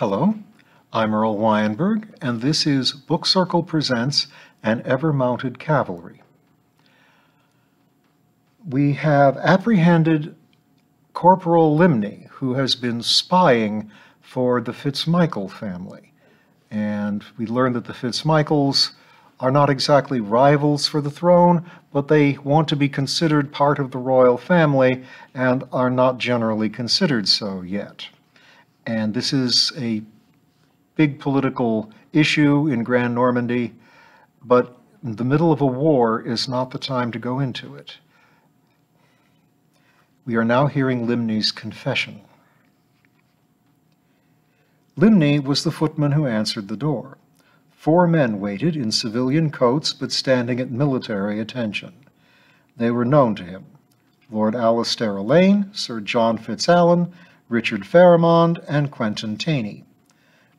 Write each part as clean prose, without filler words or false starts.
Hello, I'm Earl Weinberg, and this is Book Circle Presents An Ever-Mounted Cavalry. We have apprehended Corporal Limney, who has been spying for the FitzMichael family. And we learn that the FitzMichaels are not exactly rivals for the throne, but they want to be considered part of the royal family and are not generally considered so yet. And this is a big political issue in Grand Normandy, but in the middle of a war is not the time to go into it. We are now hearing Limney's confession. Limney was the footman who answered the door. 4 men waited in civilian coats, but standing at military attention. They were known to him: Lord Alistair Elaine, Sir John Fitzalan, Richard Pharamond, and Quentin Taney.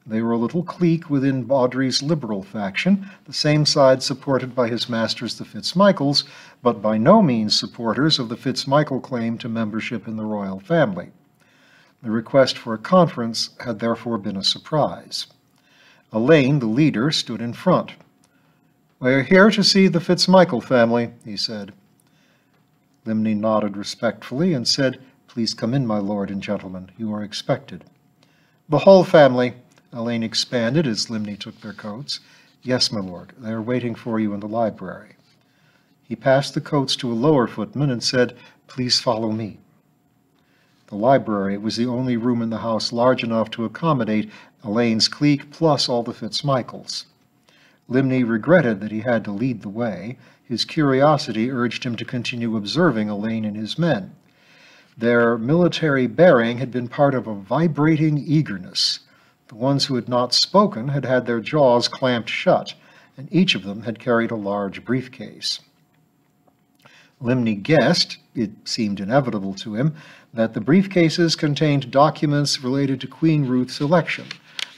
They were a little clique within Baudry's liberal faction, the same side supported by his masters the FitzMichaels, but by no means supporters of the FitzMichael claim to membership in the royal family. The request for a conference had therefore been a surprise. Elaine, the leader, stood in front. "We are here to see the FitzMichael family," he said. Limney nodded respectfully and said, "Please come in, my lord and gentlemen. You are expected." "The whole family," Elaine expanded as Limney took their coats. "Yes, my lord. They are waiting for you in the library." He passed the coats to a lower footman and said, "Please follow me." The library was the only room in the house large enough to accommodate Elaine's clique plus all the FitzMichaels. Limney regretted that he had to lead the way. His curiosity urged him to continue observing Elaine and his men. Their military bearing had been part of a vibrating eagerness. The ones who had not spoken had had their jaws clamped shut, and each of them had carried a large briefcase. Limney guessed, it seemed inevitable to him, that the briefcases contained documents related to Queen Ruth's election,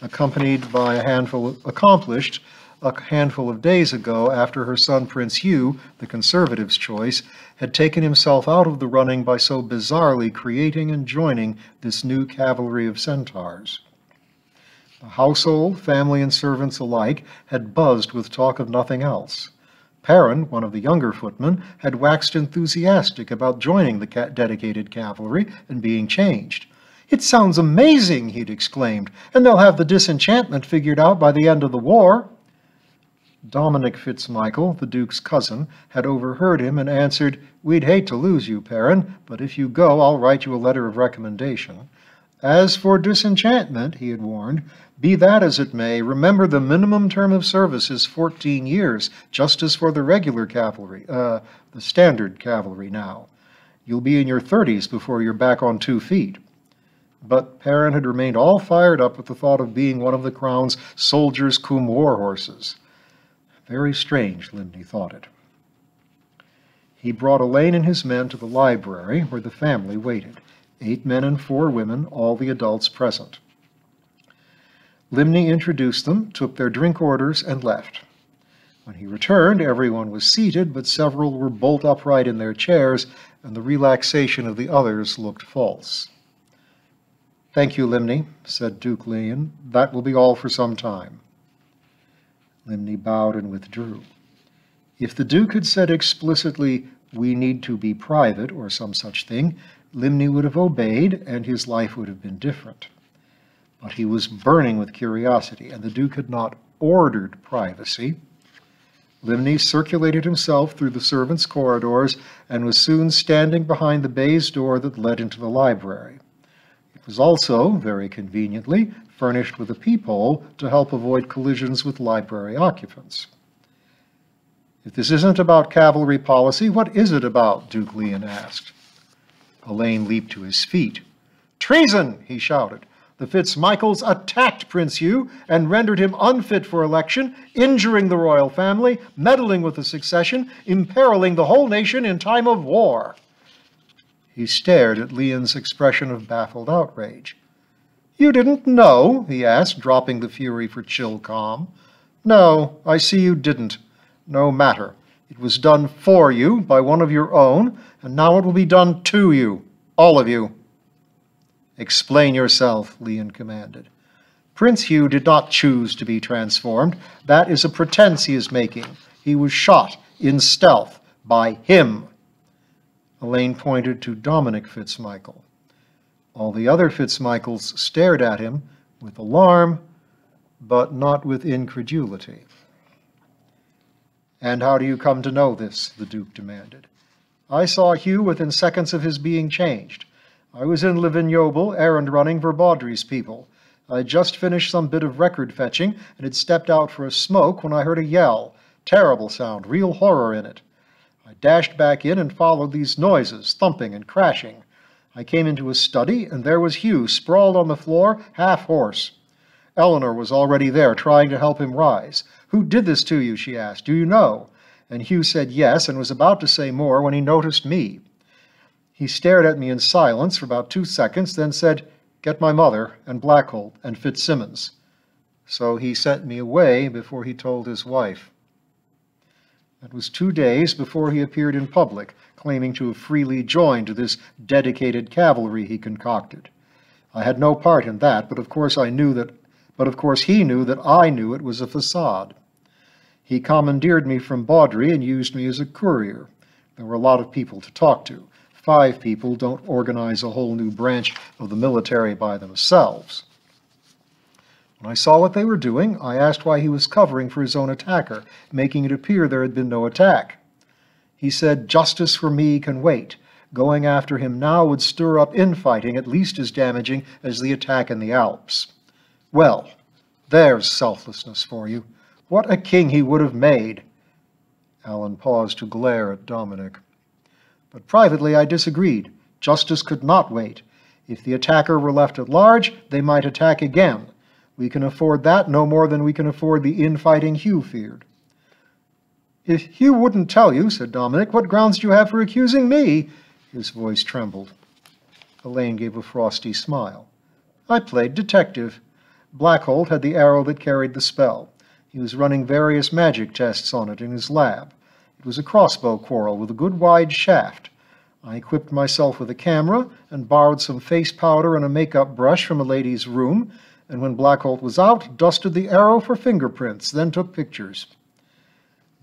accompanied by accomplished a handful of days ago after her son Prince Hugh, the Conservatives' choice, had taken himself out of the running by so bizarrely creating and joining this new cavalry of centaurs. The household, family, and servants alike had buzzed with talk of nothing else. Perrin, one of the younger footmen, had waxed enthusiastic about joining the dedicated cavalry and being changed. "It sounds amazing," he'd exclaimed, "and they'll have the disenchantment figured out by the end of the war." Dominic FitzMichael, the Duke's cousin, had overheard him and answered, "We'd hate to lose you, Perrin, but if you go, I'll write you a letter of recommendation. As for disenchantment," he had warned, "be that as it may, remember the minimum term of service is 14 years, just as for the regular cavalry, the standard cavalry now. You'll be in your 30s before you're back on 2 feet. But Perrin had remained all fired up at the thought of being one of the Crown's soldiers cum war horses. Very strange, Limney thought it. He brought Elaine and his men to the library, where the family waited. 8 men and 4 women, all the adults present. Limney introduced them, took their drink orders, and left. When he returned, everyone was seated, but several were bolt upright in their chairs, and the relaxation of the others looked false. "Thank you, Limney," said Duke Leon. "That will be all for some time." Limney bowed and withdrew. If the Duke had said explicitly, "We need to be private," or some such thing, Limney would have obeyed, and his life would have been different. But he was burning with curiosity, and the Duke had not ordered privacy. Limney circulated himself through the servants' corridors and was soon standing behind the baize door that led into the library. It was also, very conveniently, furnished with a peephole to help avoid collisions with library occupants. "If this isn't about cavalry policy, what is it about?" Duke Leon asked. Elaine leaped to his feet. "Treason!" he shouted. "The FitzMichaels attacked Prince Hugh and rendered him unfit for election, injuring the royal family, meddling with the succession, imperiling the whole nation in time of war." He stared at Leon's expression of baffled outrage. "You didn't know?" he asked, dropping the fury for chill calm. "No, I see you didn't. No matter. It was done for you by one of your own, and now it will be done to you, all of you." "Explain yourself," Leon commanded. Prince Hugh did not choose to be transformed. That is a pretense he is making. He was shot in stealth by him. Elaine pointed to Dominic FitzMichael. All the other FitzMichaels stared at him with alarm, but not with incredulity. "And how do you come to know this?" the Duke demanded. "I saw Hugh within seconds of his being changed. I was in Livignoble, errand running for Baudry's people. I had just finished some bit of record fetching and had stepped out for a smoke when I heard a yell. Terrible sound, real horror in it. I dashed back in and followed these noises, thumping and crashing. I came into a study, and there was Hugh, sprawled on the floor, half hoarse. Eleanor was already there, trying to help him rise. "Who did this to you?" she asked. "Do you know?" And Hugh said yes, and was about to say more when he noticed me. He stared at me in silence for about 2 seconds, then said, "Get my mother, and Blackholt, and Fitzsimmons." So he sent me away before he told his wife. It was 2 days before he appeared in public, claiming to have freely joined this dedicated cavalry he concocted. I had no part in that, but of course he knew that I knew it was a facade. He commandeered me from Baudry and used me as a courier. There were a lot of people to talk to. 5 people don't organize a whole new branch of the military by themselves. When I saw what they were doing, I asked why he was covering for his own attacker, making it appear there had been no attack. He said, "Justice for me can wait. Going after him now would stir up infighting at least as damaging as the attack in the Alps." Well, there's selflessness for you. What a king he would have made. Alan paused to glare at Dominic. But privately I disagreed. Justice could not wait. If the attacker were left at large, they might attack again. We can afford that no more than we can afford the infighting Hugh feared. "If Hugh wouldn't tell you," said Dominic, "what grounds do you have for accusing me?" His voice trembled. Elaine gave a frosty smile. "I played detective. Blackholt had the arrow that carried the spell. He was running various magic tests on it in his lab. It was a crossbow quarrel with a good wide shaft. I equipped myself with a camera and borrowed some face powder and a makeup brush from a lady's room, and when Blackholt was out, dusted the arrow for fingerprints, then took pictures.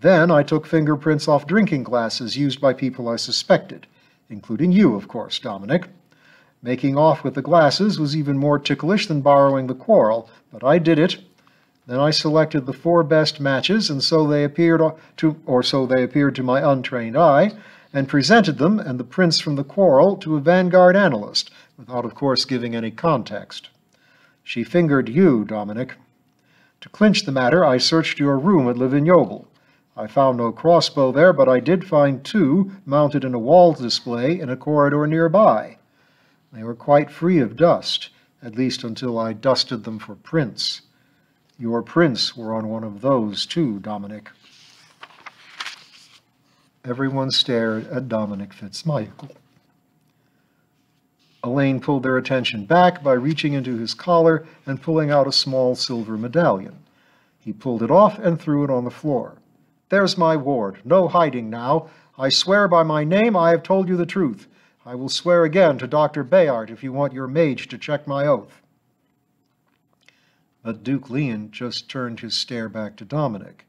Then I took fingerprints off drinking glasses used by people I suspected, including you, of course, Dominic. Making off with the glasses was even more ticklish than borrowing the quarrel, but I did it. Then I selected the 4 best matches, and so they appeared to my untrained eye, and presented them and the prints from the quarrel to a Vanguard analyst, without, of course, giving any context. She fingered you, Dominic. To clinch the matter, I searched your room at Livignoble. I found no crossbow there, but I did find 2 mounted in a wall display in a corridor nearby. They were quite free of dust, at least until I dusted them for prints. Your prints were on one of those, too, Dominic." Everyone stared at Dominic FitzMichael. Elaine pulled their attention back by reaching into his collar and pulling out a small silver medallion. He pulled it off and threw it on the floor. "There's my ward. No hiding now. I swear by my name I have told you the truth. I will swear again to Dr. Bayard if you want your mage to check my oath." But Duke Leon just turned his stare back to Dominic.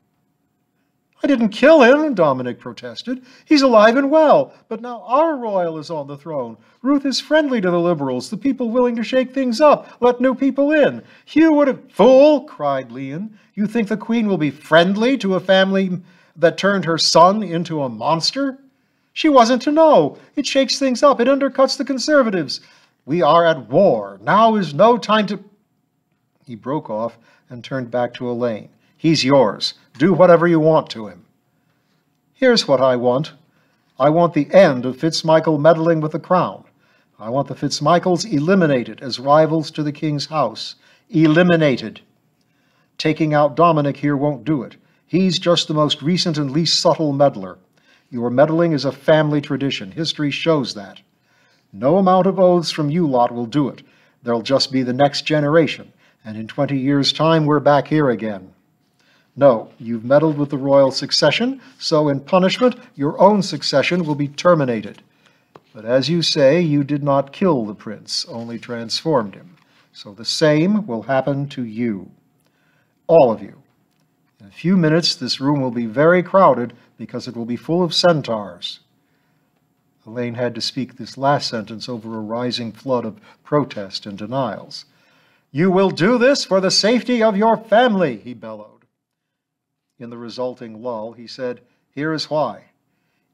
"I didn't kill him," Dominic protested. "He's alive and well, but now our royal is on the throne. Ruth is friendly to the liberals, the people willing to shake things up, let new people in. Hugh would have—" "Fool!" cried Leon. "You think the Queen will be friendly to a family that turned her son into a monster? She wasn't to know. It shakes things up. It undercuts the conservatives. We are at war. Now is no time to—" He broke off and turned back to Elaine. "He's yours. Do whatever you want to him." "Here's what I want. I want the end of FitzMichael meddling with the crown. I want the FitzMichaels eliminated as rivals to the king's house. Eliminated. Taking out Dominic here won't do it. He's just the most recent and least subtle meddler. Your meddling is a family tradition. History shows that. No amount of oaths from you lot will do it. There'll just be the next generation, and in 20 years' time we're back here again. No, you've meddled with the royal succession, so in punishment your own succession will be terminated. But as you say, you did not kill the prince, only transformed him. So the same will happen to you. All of you. In a few minutes, this room will be very crowded because it will be full of centaurs." Elaine had to speak this last sentence over a rising flood of protest and denials. "You will do this for the safety of your family," he bellowed. In the resulting lull, he said, "Here is why.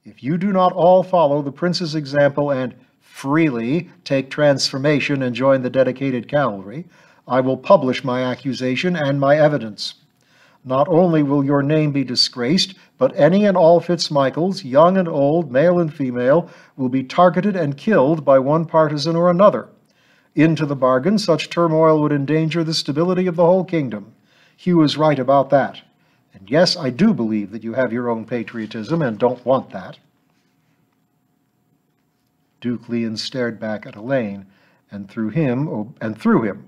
If you do not all follow the prince's example and freely take transformation and join the dedicated cavalry, I will publish my accusation and my evidence. Not only will your name be disgraced, but any and all FitzMichaels, young and old, male and female, will be targeted and killed by one partisan or another. Into the bargain, such turmoil would endanger the stability of the whole kingdom. Hugh is right about that. And yes, I do believe that you have your own patriotism and don't want that." Duke Leon stared back at Elaine, and through him,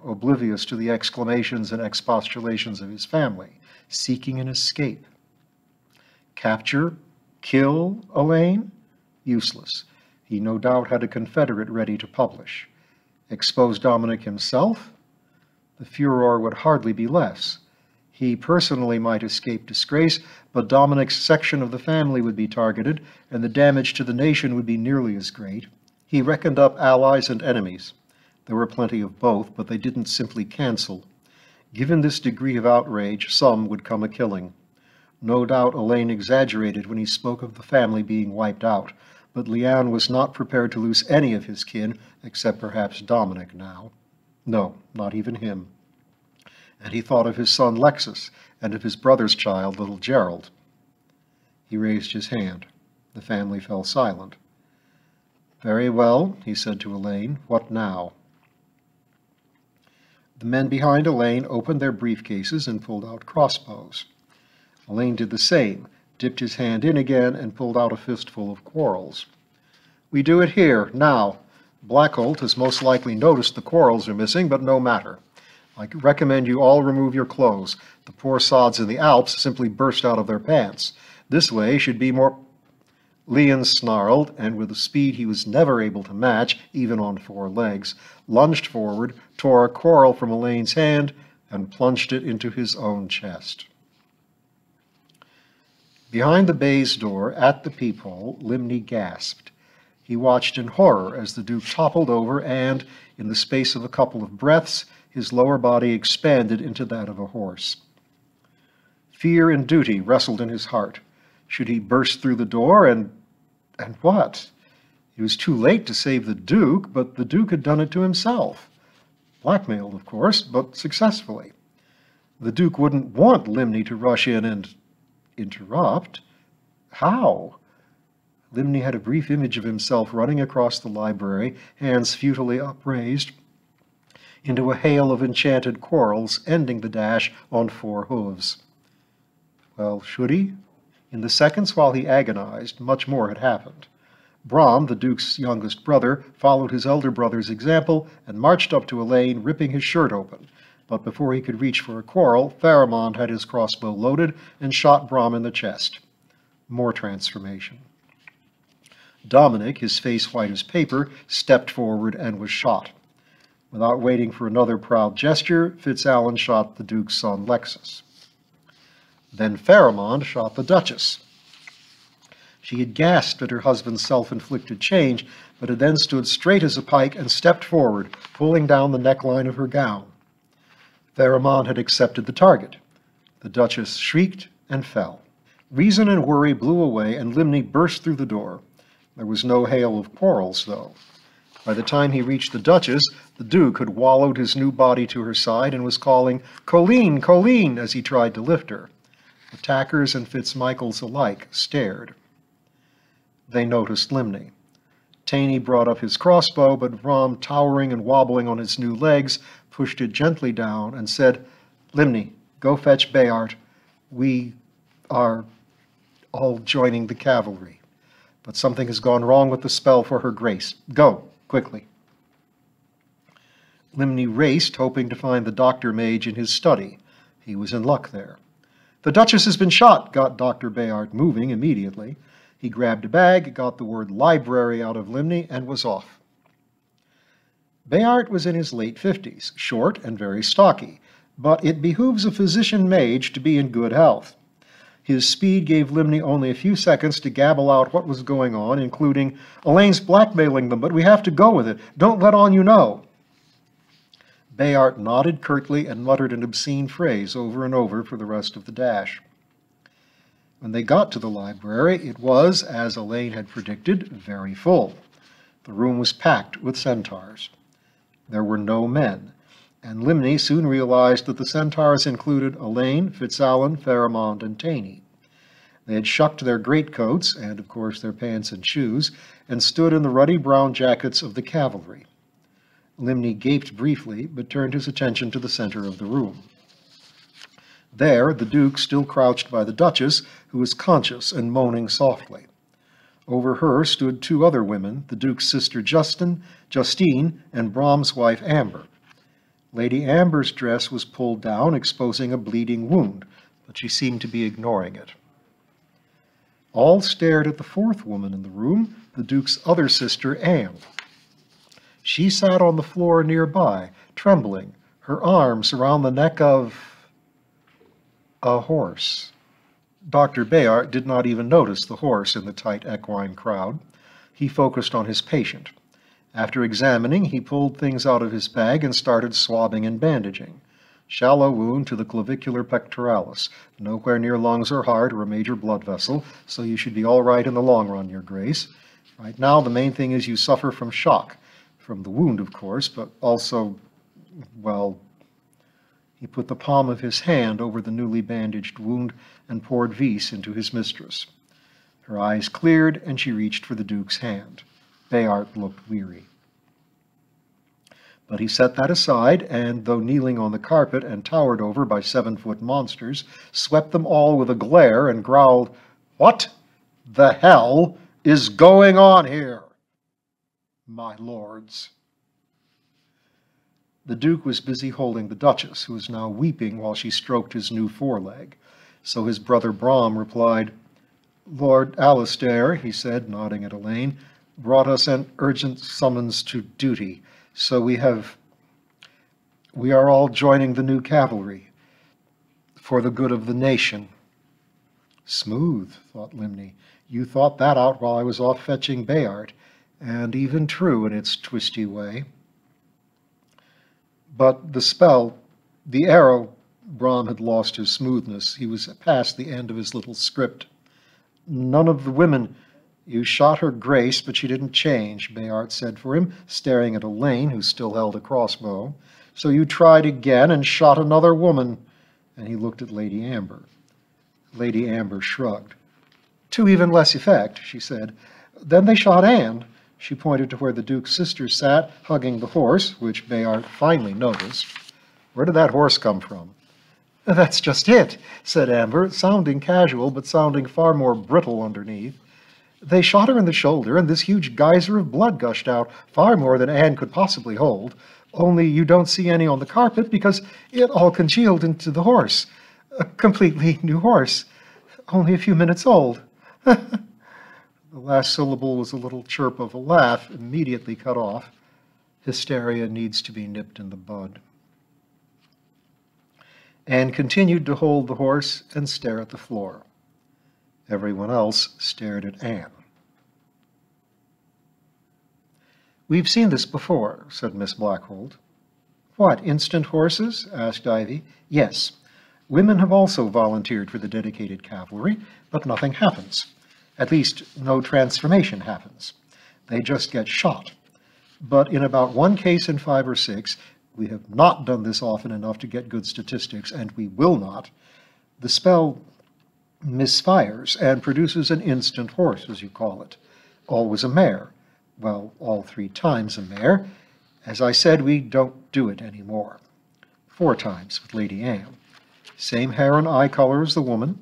oblivious to the exclamations and expostulations of his family, seeking an escape. Capture? Kill Elaine? Useless. He no doubt had a confederate ready to publish. Expose Dominic himself? The furor would hardly be less. He personally might escape disgrace, but Dominic's section of the family would be targeted, and the damage to the nation would be nearly as great. He reckoned up allies and enemies. There were plenty of both, but they didn't simply cancel. Given this degree of outrage, some would come a-killing. No doubt Elaine exaggerated when he spoke of the family being wiped out, but Leon was not prepared to lose any of his kin, except perhaps Dominic now. No, not even him. And he thought of his son Lexus, and of his brother's child, little Gerald. He raised his hand. The family fell silent. "Very well," he said to Elaine. "What now?" The men behind Elaine opened their briefcases and pulled out crossbows. Elaine did the same, dipped his hand in again, and pulled out a fistful of quarrels. "We do it here, now. Blackholt has most likely noticed the quarrels are missing, but no matter. I recommend you all remove your clothes. The poor sods in the Alps simply burst out of their pants. This way should be more—" Leon snarled, and with a speed he was never able to match, even on 4 legs, lunged forward, tore a quarrel from Elaine's hand, and plunged it into his own chest. Behind the baize door, at the peephole, Limney gasped. He watched in horror as the Duke toppled over and, in the space of a couple of breaths, his lower body expanded into that of a horse. Fear and duty wrestled in his heart. Should he burst through the door and what? It was too late to save the Duke, but the Duke had done it to himself. Blackmailed, of course, but successfully. The Duke wouldn't want Limney to rush in and interrupt. How? Limney had a brief image of himself running across the library, hands futilely upraised, into a hail of enchanted quarrels, ending the dash on 4 hooves. Well, should he? In the seconds while he agonized, much more had happened. Brom, the Duke's youngest brother, followed his elder brother's example and marched up to Elaine, ripping his shirt open. But before he could reach for a quarrel, Pharamond had his crossbow loaded and shot Brom in the chest. More transformation. Dominic, his face white as paper, stepped forward and was shot. Without waiting for another proud gesture, Fitzallen shot the Duke's son Lexus. Then Pharamond shot the Duchess. She had gasped at her husband's self-inflicted change, but had then stood straight as a pike and stepped forward, pulling down the neckline of her gown. Pharamond had accepted the target. The Duchess shrieked and fell. Reason and worry blew away, and Limney burst through the door. There was no hail of quarrels, though. By the time he reached the Duchess, the Duke had wallowed his new body to her side and was calling, "Colleen, Colleen," as he tried to lift her. Attackers and FitzMichaels alike stared. They noticed Limney. Taney brought up his crossbow, but Brom, towering and wobbling on his new legs, pushed it gently down and said, "Limney, go fetch Bayard. We are all joining the cavalry. But something has gone wrong with the spell for her grace. Go, quickly." Limney raced, hoping to find the doctor mage in his study. He was in luck there. "The Duchess has been shot," got Dr. Bayard moving immediately. He grabbed a bag, got the word library out of Limney, and was off. Bayard was in his late 50s, short and very stocky, but it behooves a physician mage to be in good health. His speed gave Limney only a few seconds to gabble out what was going on, including, "Elaine's blackmailing them, but we have to go with it. Don't let on you know." Bayard nodded curtly and muttered an obscene phrase over and over for the rest of the dash. When they got to the library, it was, as Elaine had predicted, very full. The room was packed with centaurs. There were no men, and Limney soon realized that the centaurs included Elaine, Fitzalan, Pharamond, and Taney. They had shucked their greatcoats, and of course their pants and shoes, and stood in the ruddy brown jackets of the cavalry. Limney gaped briefly, but turned his attention to the center of the room. There, the Duke still crouched by the Duchess, who was conscious and moaning softly. Over her stood two other women, the Duke's sister Justine, and Brom's wife Amber. Lady Amber's dress was pulled down, exposing a bleeding wound, but she seemed to be ignoring it. All stared at the fourth woman in the room, the Duke's other sister, Anne. She sat on the floor nearby, trembling, her arms around the neck of a horse. Dr. Bayard did not even notice the horse in the tight equine crowd. He focused on his patient. After examining, he pulled things out of his bag and started swabbing and bandaging. Shallow wound to the clavicular pectoralis, nowhere near lungs or heart or a major blood vessel, so you should be all right in the long run, Your Grace. Right now, the main thing is you suffer from shock. From the wound, of course, but also, well, he put the palm of his hand over the newly bandaged wound and poured vis into his mistress. Her eyes cleared, and she reached for the Duke's hand. Bayard looked weary. But he set that aside, and though kneeling on the carpet and towered over by 7-foot monsters, swept them all with a glare and growled, "What the hell is going on here, my lords?" The Duke was busy holding the Duchess, who was now weeping while she stroked his new foreleg. So his brother Brom replied, "Lord Alistair," he said, nodding at Elaine, "brought us an urgent summons to duty, so we are all joining the new cavalry for the good of the nation." Smooth, thought Limney. You thought that out while I was off fetching Bayard, and even true in its twisty way. But the spell, the arrow, Brom had lost his smoothness. He was past the end of his little script. "None of the women. You shot her Grace, but she didn't change," Bayard said for him, staring at Elaine, who still held a crossbow. "So you tried again and shot another woman." And he looked at Lady Amber. Lady Amber shrugged. "To even less effect," she said. "Then they shot Anne." She pointed to where the Duke's sister sat, hugging the horse, which Bayard finally noticed. "Where did that horse come from?" "That's just it," said Amber, sounding casual, but sounding far more brittle underneath. "They shot her in the shoulder, and this huge geyser of blood gushed out, far more than Anne could possibly hold. Only you don't see any on the carpet because it all congealed into the horse. A completely new horse, only a few minutes old." The last syllable was a little chirp of a laugh, immediately cut off. Hysteria needs to be nipped in the bud. Anne continued to hold the horse and stare at the floor. Everyone else stared at Anne. "We've seen this before," said Miss Blackhold. "What, instant horses?" asked Ivy. "Yes. Women have also volunteered for the dedicated cavalry, but nothing happens. At least, no transformation happens. They just get shot. But in about one case in 5 or 6, we have not done this often enough to get good statistics, and we will not, the spell misfires and produces an instant horse, as you call it. Always a mare. Well, all 3 times a mare. As I said, we don't do it anymore. 4 times with Lady Anne. Same hair and eye color as the woman.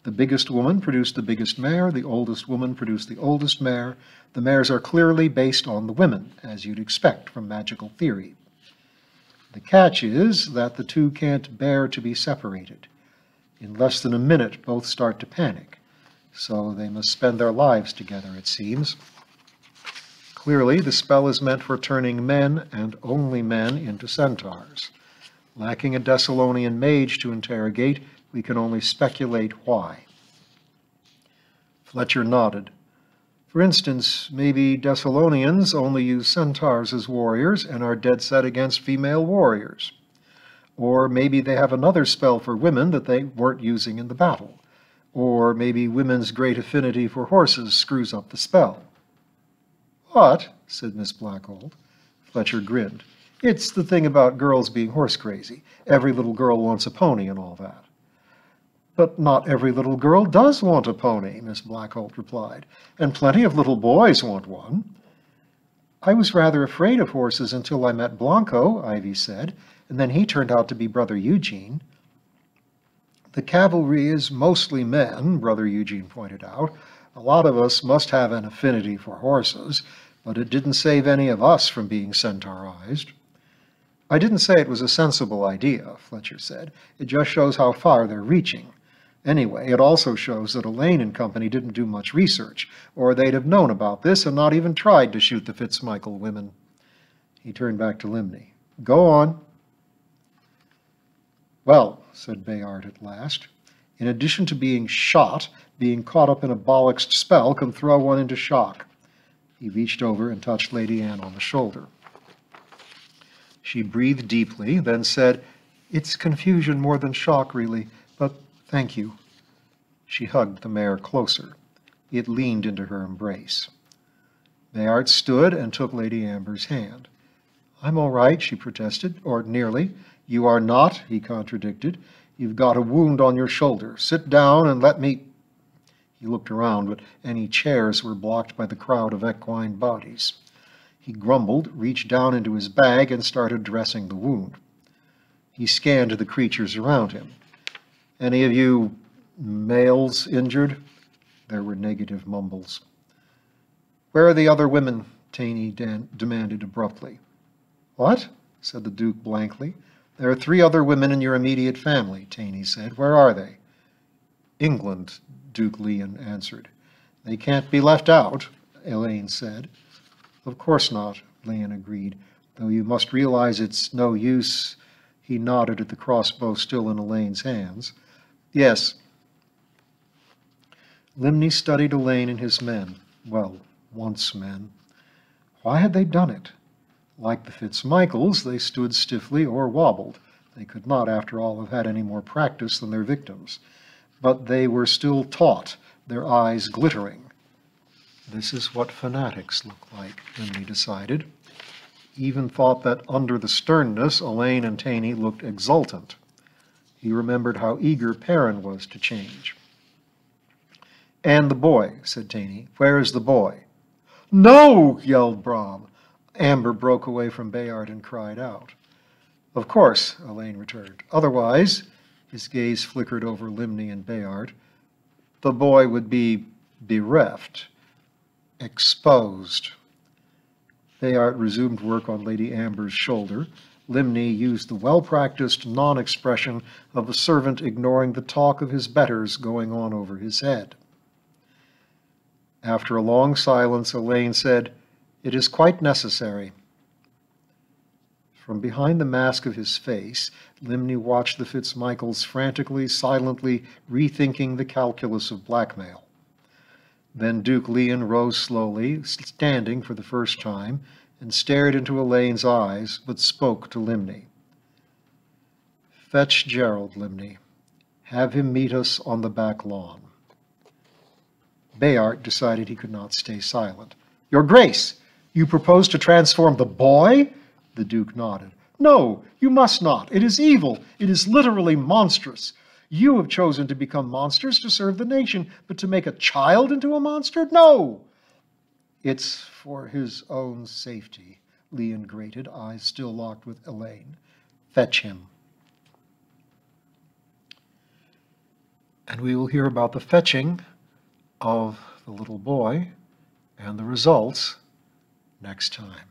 The biggest woman produced the biggest mare, the oldest woman produced the oldest mare. The mares are clearly based on the women, as you'd expect from magical theory. The catch is that the 2 can't bear to be separated. In less than a minute, both start to panic. So they must spend their lives together, it seems. Clearly, the spell is meant for turning men, and only men, into centaurs. Lacking a Thessalonian mage to interrogate, we can only speculate why. Fletcher nodded. For instance, maybe Thessalonians only use centaurs as warriors and are dead set against female warriors. Or maybe they have another spell for women that they weren't using in the battle. Or maybe women's great affinity for horses screws up the spell. What? Said Miss Blackhold. Fletcher grinned. It's the thing about girls being horse crazy. Every little girl wants a pony and all that. But not every little girl does want a pony, Miss Blackhold replied, and plenty of little boys want one. I was rather afraid of horses until I met Blanco, Ivy said, and then he turned out to be Brother Eugene. The cavalry is mostly men, Brother Eugene pointed out. A lot of us must have an affinity for horses, but it didn't save any of us from being centaurized. I didn't say it was a sensible idea, Fletcher said. It just shows how far they're reaching. Anyway, it also shows that Elaine and company didn't do much research, or they'd have known about this and not even tried to shoot the FitzMichael women. He turned back to Limney. Go on. Well, said Bayard at last, in addition to being shot, being caught up in a bollocksed spell can throw one into shock. He reached over and touched Lady Anne on the shoulder. She breathed deeply, then said, It's confusion more than shock, really, but thank you. She hugged the mare closer. It leaned into her embrace. Bayard stood and took Lady Amber's hand. I'm all right, she protested, or nearly. You are not, he contradicted. You've got a wound on your shoulder. Sit down and let me... He looked around, but any chairs were blocked by the crowd of equine bodies. He grumbled, reached down into his bag, and started dressing the wound. He scanned the creatures around him. Any of you males injured? There were negative mumbles. Where are the other women? Taney demanded abruptly. What? Said the Duke blankly. There are 3 other women in your immediate family, Taney said. Where are they? England, Duke Leon answered. They can't be left out, Elaine said. Of course not, Leon agreed, though you must realize it's no use. He nodded at the crossbow still in Elaine's hands. Yes. Limney studied Elaine and his men. Well, once men. Why had they done it? Like the FitzMichaels, they stood stiffly or wobbled. They could not, after all, have had any more practice than their victims. But they were still taut, their eyes glittering. This is what fanatics look like, Limney decided. He even thought that under the sternness, Elaine and Taney looked exultant. He remembered how eager Perrin was to change. And the boy, said Taney. Where is the boy? No, yelled Brom. Amber broke away from Bayard and cried out. Of course, Elaine returned. Otherwise, his gaze flickered over Limney and Bayard, the boy would be bereft, exposed. Bayard resumed work on Lady Amber's shoulder. Limney used the well-practiced non-expression of a servant ignoring the talk of his betters going on over his head. After a long silence, Elaine said, It is quite necessary. From behind the mask of his face, Limney watched the FitzMichaels frantically, silently rethinking the calculus of blackmail. Then Duke Leon rose slowly, standing for the first time, and stared into Elaine's eyes, but spoke to Limney. Fetch Gerald, Limney. Have him meet us on the back lawn. Bayard decided he could not stay silent. Your Grace, you propose to transform the boy? The Duke nodded. No, you must not. It is evil. It is literally monstrous. You have chosen to become monsters to serve the nation, but to make a child into a monster? No! It's for his own safety, Leon grated, eyes still locked with Elaine. Fetch him. And we will hear about the fetching of the little boy and the results next time.